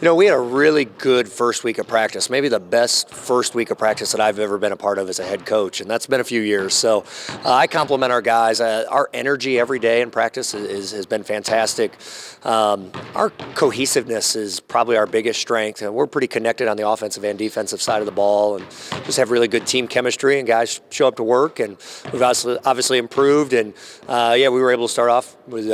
We had a really good first week of practice, maybe the best first week of practice that I've ever been a part of as a head coach, and that's been a few years. So I compliment our guys. Our energy every day in practice has been fantastic. Our cohesiveness is probably our biggest strength, and we're pretty connected on the offensive and defensive side of the ball, and just have really good team chemistry, and guys show up to work, and we've obviously improved, and we were able to start off with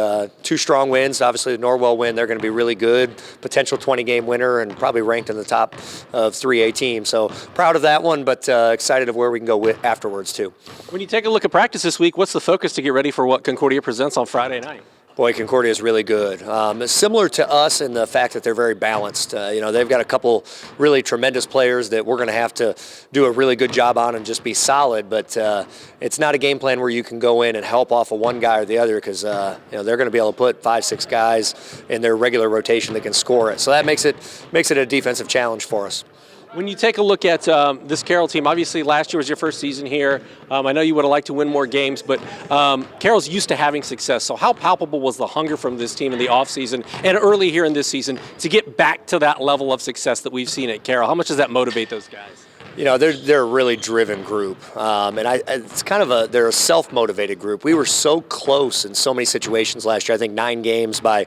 2 strong wins. Obviously the Norwell win, they're going to be really good, potential 20-game winner and probably ranked in the top of 3A teams. So proud of that one, but excited of where we can go with afterwards too. When you take a look at practice this week, what's the focus to get ready for what Concordia presents on Friday night? Boy, Concordia is really good. Similar to us in the fact that they're very balanced. They've got a couple really tremendous players that we're going to have to do a really good job on and just be solid. But it's not a game plan where you can go in and help off of one guy or the other, because they're going to be able to put 5-6 guys in their regular rotation that can score it. So that makes it a defensive challenge for us. When you take a look at this Carroll team, obviously last year was your first season here. I know you would have liked to win more games, but Carroll's used to having success. So how palpable was the hunger from this team in the offseason and early here in this season to get back to that level of success that we've seen at Carroll? How much does that motivate those guys? They're a really driven group, and it's kind of they're a self-motivated group. We were so close in so many situations last year. I think 9 games by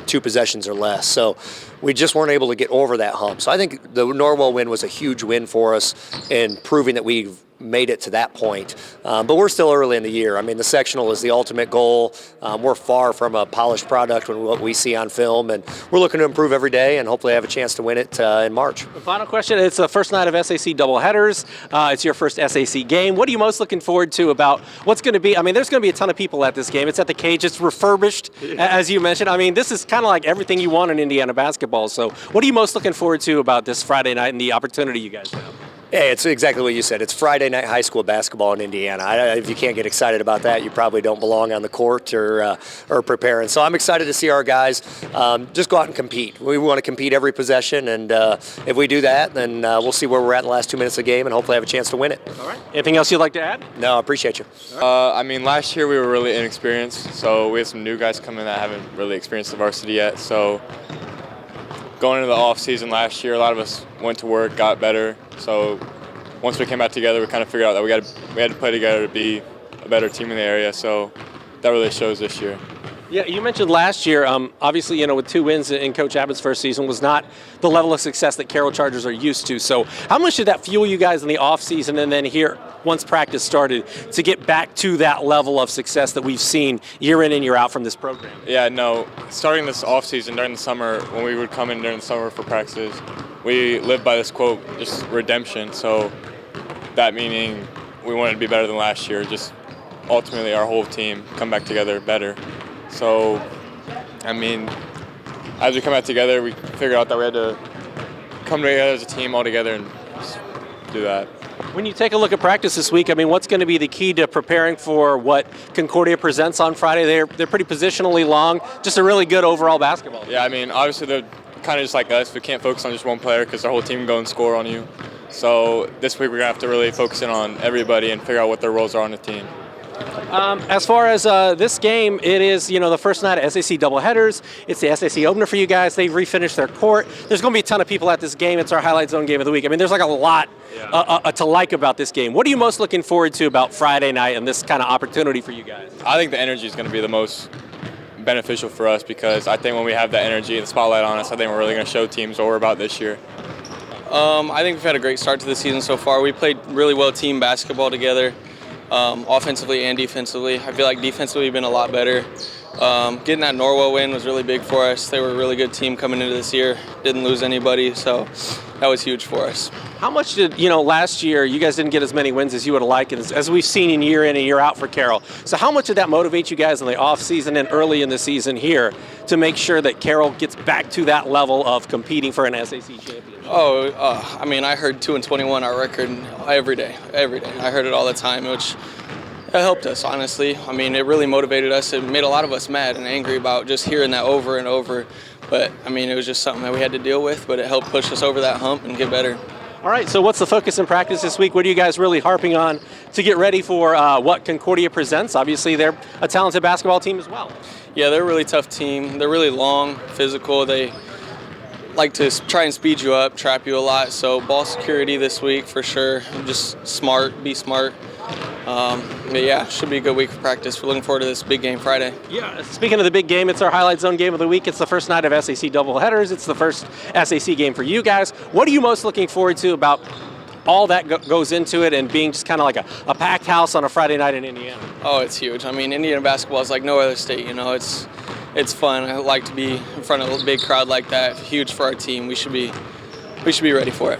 2 possessions or less. So we just weren't able to get over that hump. So I think the Norwell win was a huge win for us in proving that we've made it to that point. But we're still early in the year. I mean, the sectional is the ultimate goal. We're far from a polished product when what we see on film, and we're looking to improve every day and hopefully have a chance to win it in March. The final question, it's the first night of SAC doubleheaders. It's your first SAC game. What are you most looking forward to about what's going to be? I mean, there's going to be a ton of people at this game. It's at the Cage. It's refurbished, as you mentioned. I mean, this is kind of like everything you want in Indiana basketball. So what are you most looking forward to about this Friday night and the opportunity you guys have? Hey, it's exactly what you said. It's Friday night high school basketball in Indiana. If you can't get excited about that, you probably don't belong on the court or preparing. So I'm excited to see our guys just go out and compete. We want to compete every possession, and if we do that, then we'll see where we're at in the last 2 minutes of the game and hopefully have a chance to win it. All right. Anything else you'd like to add? No, I appreciate you. Last year we were really inexperienced, so we have some new guys coming that haven't really experienced the varsity yet. So going into the off season last year, a lot of us went to work, got better. So once we came back together, we kind of figured out that we had to play together to be a better team in the area. So that really shows this year. Yeah, you mentioned last year, obviously, with 2 wins in Coach Abbott's first season was not the level of success that Carroll Chargers are used to. So how much did that fuel you guys in the offseason and then here, once practice started, to get back to that level of success that we've seen year in and year out from this program? Yeah, no, starting this offseason during the summer, when we would come in during the summer for practices, we lived by this quote, just redemption. So that meaning we wanted to be better than last year, just ultimately our whole team come back together better. So, as we come back together, we figured out that we had to come together as a team all together and just do that. When you take a look at practice this week, what's going to be the key to preparing for what Concordia presents on Friday? They're pretty positionally long, just a really good overall basketball team. Yeah, obviously they're kind of just like us. We can't focus on just one player because our whole team can go and score on you. So this week we're going to have to really focus in on everybody and figure out what their roles are on the team. As far as this game, it is the first night of SAC doubleheaders. It's the SAC opener for you guys. They've refinished their court. There's going to be a ton of people at this game. It's our highlight zone game of the week. There's like a lot to like about this game. What are you most looking forward to about Friday night and this kind of opportunity for you guys? I think the energy is going to be the most beneficial for us, because I think when we have that energy and the spotlight on us, I think we're really going to show teams what we're about this year. I think we've had a great start to the season so far. We played really well team basketball together. Offensively and defensively. I feel like defensively we've been a lot better. Getting that Norwell win was really big for us. They were a really good team coming into this year. Didn't lose anybody, so that was huge for us. How much did, last year you guys didn't get as many wins as you would have liked, as we've seen in and year out for Carroll. So how much did that motivate you guys in the off season and early in the season here to make sure that Carroll gets back to that level of competing for an SAC championship? I heard 2-21 our record every day. I heard it all the time, which it helped us, honestly. It really motivated us. It made a lot of us mad and angry about just hearing that over and over. But, it was just something that we had to deal with, but it helped push us over that hump and get better. All right, so what's the focus in practice this week? What are you guys really harping on to get ready for what Concordia presents? Obviously, they're a talented basketball team as well. Yeah, they're a really tough team. They're really long, physical. They like to try and speed you up, trap you a lot. So ball security this week for sure. Just be smart. But yeah, should be a good week for practice. We're looking forward to this big game Friday. Yeah, speaking of the big game, it's our Highlight Zone game of the week. It's the first night of SAC doubleheaders. It's the first SAC game for you guys. What are you most looking forward to about all that goes into it and being just kind of like a packed house on a Friday night in Indiana? Oh, it's huge. I mean, Indiana basketball is like no other state. You know, it's fun. I like to be in front of a big crowd like that. Huge for our team. We should be ready for it.